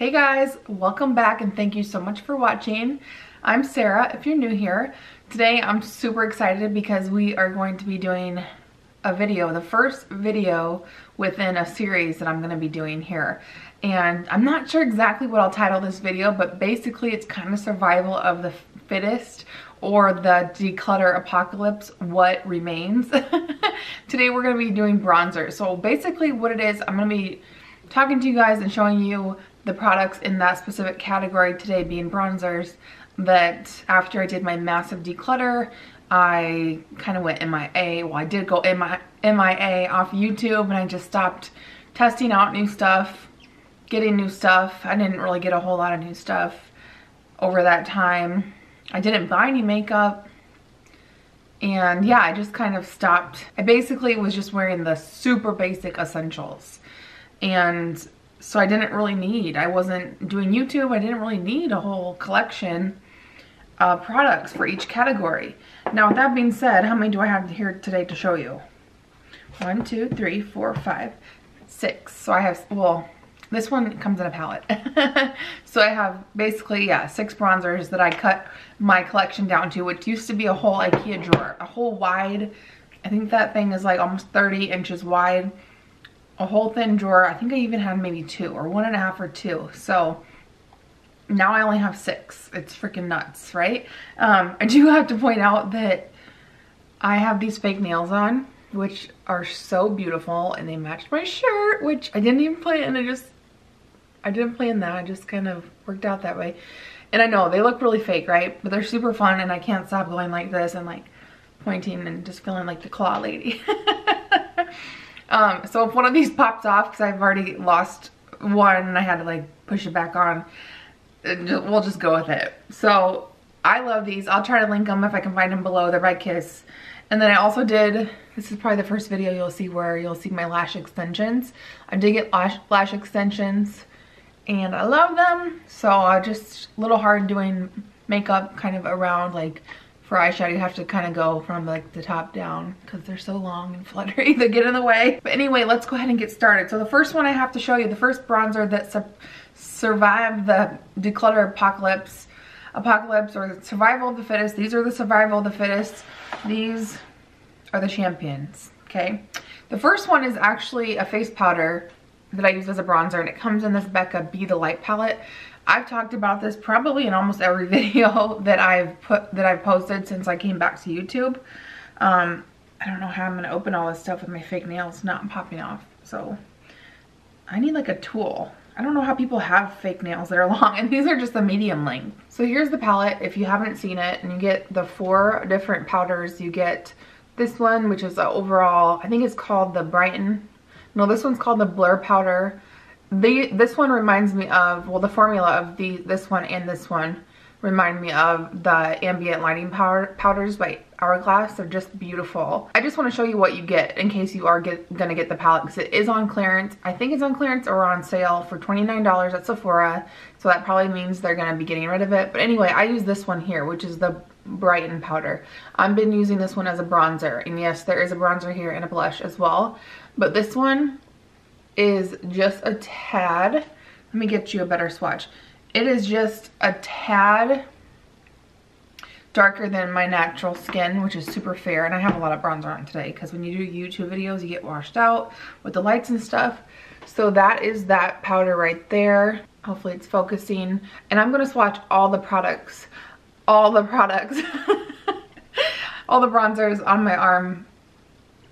Hey guys, welcome back and thank you so much for watching. I'm Sarah, if you're new here. Today I'm super excited because we are going to be doing a video, the first video within a series that I'm going to be doing here. And I'm not sure exactly what I'll title this video, but basically it's kind of survival of the fittest or the declutter apocalypse, what remains. Today we're going to be doing bronzer. So basically what it is, I'm going to be talking to you guys and showing you the products in that specific category, today being bronzers, that after I did my massive declutter, I kind of went MIA. Well, I did go MIA off YouTube and I just stopped testing out new stuff, getting new stuff. I didn't really get a whole lot of new stuff over that time. I didn't buy any makeup. And yeah, I just kind of stopped. I basically was just wearing the super basic essentials. And so I didn't really need, I wasn't doing YouTube, I didn't really need a whole collection of products for each category. Now with that being said, how many do I have here today to show you? 1, 2, 3, 4, 5, 6. So I have, well, this one comes in a palette. So I have basically, yeah, 6 bronzers that I cut my collection down to, which used to be a whole IKEA drawer, a whole wide, I think that thing is like almost 30 inches wide. A whole thin drawer. I think I even had maybe 2 or 1.5 or 2. So now I only have 6. It's freaking nuts, right? I do have to point out that I have these fake nails on, which are so beautiful, and they matched my shirt, which I didn't even plan. I didn't plan that. I just kind of worked out that way. And I know they look really fake, right? But they're super fun, and I can't stop going like this and like pointing and just feeling like the claw lady. So if one of these pops off, because I've already lost one and I had to like push it back on, we'll just go with it. So I love these. I'll try to link them if I can find them below. They're by Kiss. And then I also did, this is probably the first video you'll see where you'll see my lash extensions. I did get lash extensions and I love them. So just a little hard doing makeup kind of around, like for eyeshadow, you have to kind of go from like the top down because they're so long and fluttery, they get in the way. But anyway, let's go ahead and get started. So the first one I have to show you, the first bronzer that survived the declutter apocalypse or the survival of the fittest. These are the survival of the fittest. These are the champions, okay? The first one is actually a face powder that I use as a bronzer, and it comes in this Becca Be the Light palette. I've talked about this probably in almost every video that I've posted since I came back to YouTube. I don't know how I'm gonna open all this stuff with my fake nails not popping off. So I need like a tool. I don't know how people have fake nails that are long, and these are just the medium length. So here's the palette if you haven't seen it, and you get the 4 different powders. You get this one, which is the overall, I think it's called the Brighten. No, this one's called the Blur powder. This one reminds me of, well, the formula of this one and this one remind me of the ambient lighting powders by Hourglass. They're just beautiful. I just want to show you what you get in case you are gonna get the palette, because it is on clearance. I think it's on clearance or on sale for $29 at Sephora, so that probably means they're gonna be getting rid of it. But anyway, I use this one here, which is the Brighten powder. I've been using this one as a bronzer, and yes, there is a bronzer here and a blush as well, but this one is just a tad, let me get you a better swatch. It is just a tad darker than my natural skin, which is super fair, and I have a lot of bronzer on today because when you do YouTube videos you get washed out with the lights and stuff. So that is that powder right there. Hopefully it's focusing, and I'm going to swatch all the products all the bronzers on my arm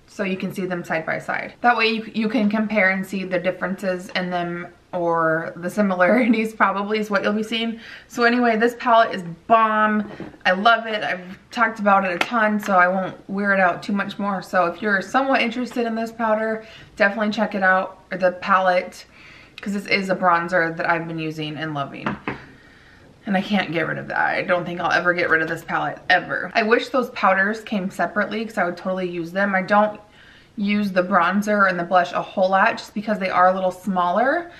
so you can see them side by side. That way you can compare and see the differences in them, or the similarities probably is what you'll be seeing. So anyway, this palette is bomb. I love it. I've talked about it a ton, so I won't wear it out too much more. So if you're somewhat interested in this powder, definitely check it out, or the palette, because this is a bronzer that I've been using and loving. And I can't get rid of that. I don't think I'll ever get rid of this palette, ever. I wish those powders came separately because I would totally use them. I don't use the bronzer and the blush a whole lot just because they are a little smaller,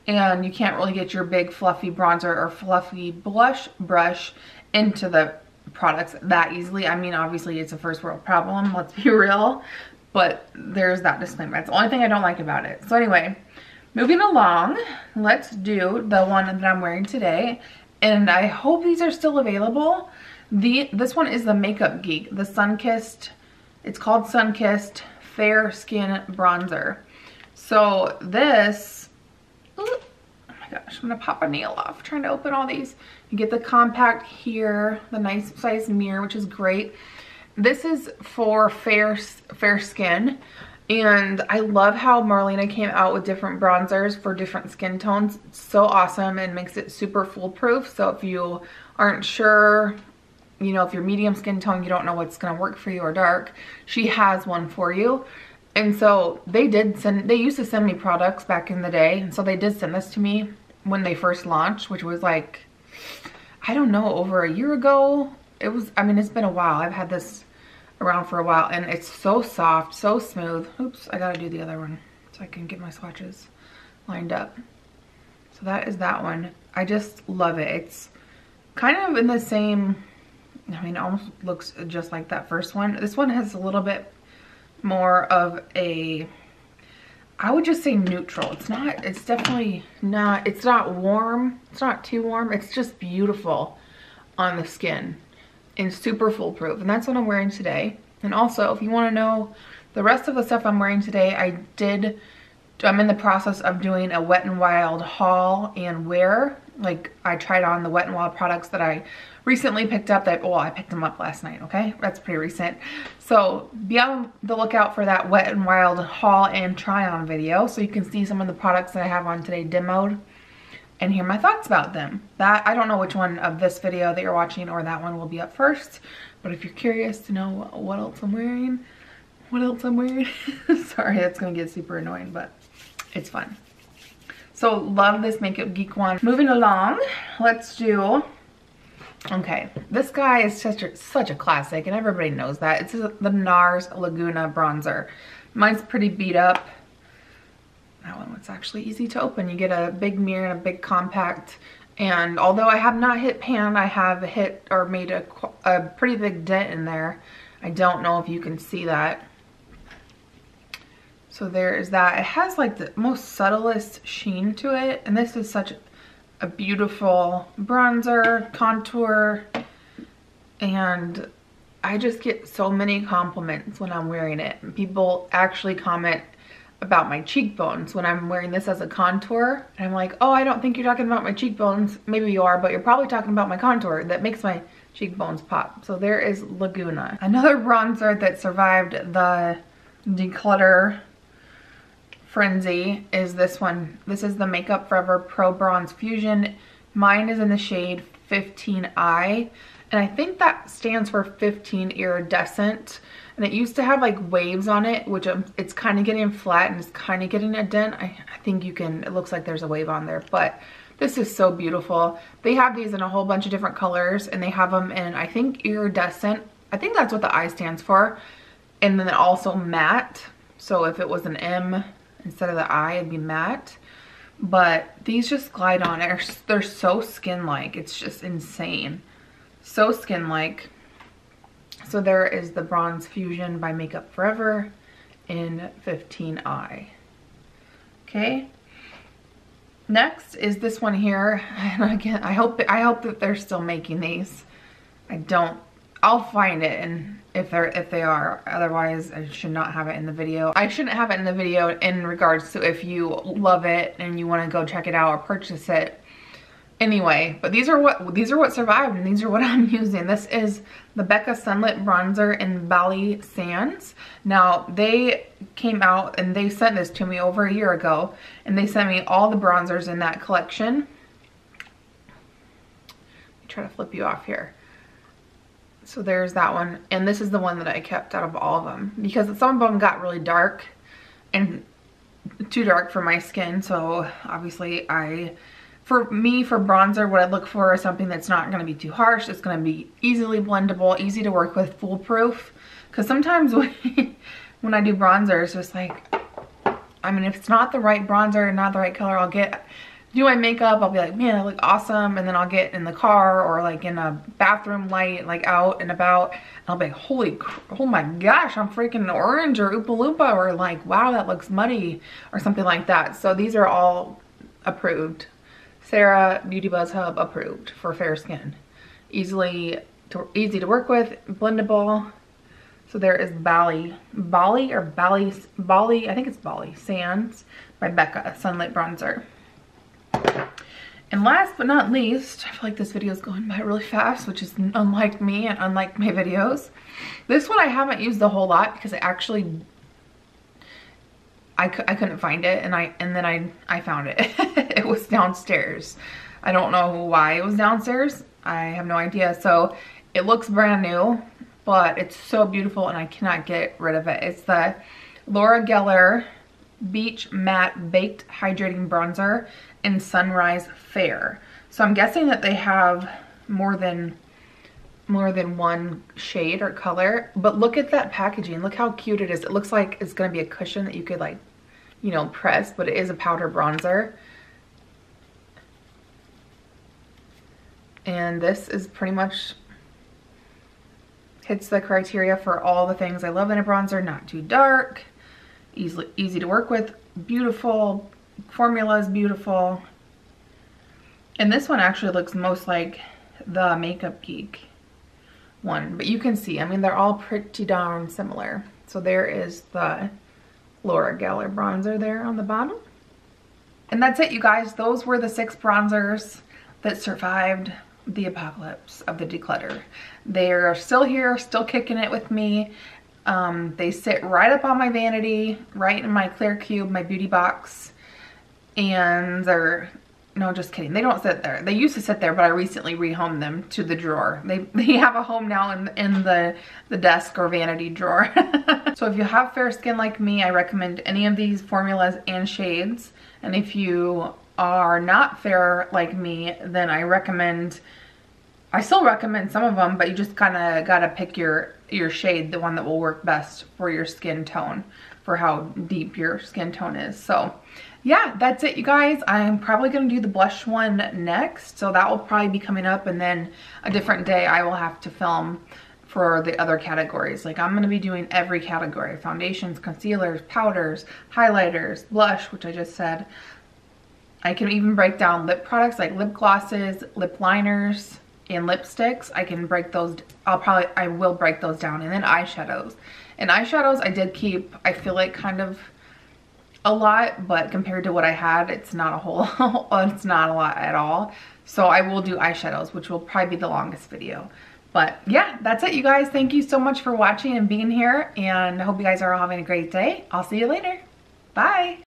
and you can't really get your big fluffy bronzer or fluffy blush brush into the products that easily. I mean, obviously it's a first world problem, let's be real, but there's that disclaimer. That's the only thing I don't like about it. So anyway, Moving along, let's do the one that I'm wearing today. And I hope these are still available. This one is the Makeup Geek, the Sun-Kissed, it's called Sun-Kissed Fair Skin Bronzer. So this, oh my gosh, I'm gonna pop a nail off trying to open all these. You get the compact here, the nice size mirror, which is great. This is for fair skin. And I love how Marlena came out with different bronzers for different skin tones. It's so awesome and makes it super foolproof. So if you aren't sure, you know, if you're medium skin tone, you don't know what's gonna work for you or dark, she has one for you. And so they used to send me products back in the day. And so they did send this to me when they first launched, which was like, I don't know, over a year ago. It was, I mean, it's been a while. I've had this around for a while and it's so soft, so smooth. Oops, I gotta do the other one so I can get my swatches lined up. So that is that one. I just love it. It's kind of in the same, I mean, it almost looks just like that first one. This one has a little bit more of a, I would just say neutral. It's not, it's definitely not, it's not warm. It's not too warm. It's just beautiful on the skin and super foolproof. And that's what I'm wearing today. And also, if you want to know the rest of the stuff I'm wearing today, I'm in the process of doing a Wet n Wild haul and wear. Like, I tried on the Wet n Wild products that I recently picked up well, I picked them up last night, okay? That's pretty recent. So be on the lookout for that Wet n Wild haul and try on video so you can see some of the products that I have on today demoed and hear my thoughts about them. I don't know which one of this video that you're watching or that one will be up first, but if you're curious to know what else I'm wearing, sorry, that's gonna get super annoying, but it's fun. So love this Makeup Geek one. Moving along, let's do, okay, this guy is such a classic and everybody knows that. It's the NARS Laguna bronzer. Mine's pretty beat up. That one was actually easy to open. You get a big mirror and a big compact. And although I have not hit pan, I have hit or made a pretty big dent in there. I don't know if you can see that. So there is that. It has like the most subtlest sheen to it. And this is such a beautiful bronzer, contour. And I just get so many compliments when I'm wearing it. People actually comment about my cheekbones when I'm wearing this as a contour. And I'm like, oh, I don't think you're talking about my cheekbones. Maybe you are, but you're probably talking about my contour that makes my cheekbones pop. So there is Laguna. Another bronzer that survived the declutter frenzy is this one. This is the Makeup Forever Pro Bronze Fusion. Mine is in the shade 15i. And I think that stands for 15 iridescent. And it used to have like waves on it, which it's kind of getting flat and it's kind of getting a dent. I think you can, it looks like there's a wave on there, but this is so beautiful. They have these in a whole bunch of different colors and they have them in, I think, iridescent. I think that's what the I stands for. And then also matte. So if it was an M instead of the I, it'd be matte. But these just glide on. They're so skin-like. It's just insane. So skin-like. So there is the Bronze Fusion by Makeup Forever in 15i. Okay. Next is this one here. And again, I hope that they're still making these. I'll find it, and if they are, otherwise I should not have it in the video. I shouldn't have it in the video in regards to if you love it and you want to go check it out or purchase it. Anyway, but these are what survived, and these are what I'm using. This is the Becca Sunlit Bronzer in Bali Sands. Now, they came out and they sent this to me over a year ago, and they sent me all the bronzers in that collection. Let me try to flip you off here. So there's that one, and this is the one that I kept out of all of them because some of them got really dark and too dark for my skin. So obviously for bronzer, what I look for is something that's not going to be too harsh. It's going to be easily blendable, easy to work with, foolproof. Because sometimes when I do bronzer, it's just like, I mean, if it's not the right bronzer and not the right color, I'll get do my makeup, I'll be like, man, I look awesome. And then I'll get in the car or like in a bathroom light, like out and about. And I'll be like, oh my gosh, I'm freaking orange or Oopa Loompa, or like, wow, that looks muddy or something like that. So these are all approved. Sarah BeautyBuzzHub approved for fair skin. Easy to work with, blendable. So there is Bali, I think it's Bali Sands by Becca Sunlit Bronzer. And last but not least, I feel like this video is going by really fast, which is unlike me and unlike my videos. This one I haven't used a whole lot because I couldn't find it, and then I found it. It was downstairs. I don't know why it was downstairs. I have no idea. So it looks brand new, but it's so beautiful and I cannot get rid of it. It's the Laura Geller Beach Matte Baked Hydrating Bronzer in Sunrise Fair. So I'm guessing that they have more than one shade or color, but look at that packaging. Look how cute it is. It looks like it's gonna be a cushion that you could, like, you know, press, but it is a powder bronzer. And this is pretty much hits the criteria for all the things I love in a bronzer. Not too dark, easy to work with, beautiful, formula is beautiful. And this one actually looks most like the Makeup Geek one, but you can see, I mean, they're all pretty darn similar. So there is the Laura Geller bronzer there on the bottom. And that's it, you guys. Those were the 6 bronzers that survived the apocalypse of the declutter. They're still here, still kicking it with me. They sit right up on my vanity, right in my clear cube, my beauty box. And they're, no, just kidding. They don't sit there. They used to sit there, but I recently rehomed them to the drawer. They have a home now in the desk or vanity drawer. So if you have fair skin like me, I recommend any of these formulas and shades. And if you are not fair like me, then I still recommend some of them, but you just kind of gotta pick your shade, the one that will work best for your skin tone, for how deep your skin tone is. So yeah, that's it, you guys. I'm probably gonna do the blush one next, so that will probably be coming up, and then a different day I will have to film for the other categories. Like, I'm gonna be doing every category: foundations, concealers, powders, highlighters, blush, which I just said. I can even break down lip products like lip glosses, lip liners, and lipsticks. I can break those, I will break those down. And then eyeshadows. And eyeshadows I did keep, I feel like, kind of a lot, but compared to what I had, it's not a whole, it's not a lot at all. So I will do eyeshadows, which will probably be the longest video. But yeah, that's it, you guys. Thank you so much for watching and being here, and I hope you guys are all having a great day. I'll see you later. Bye.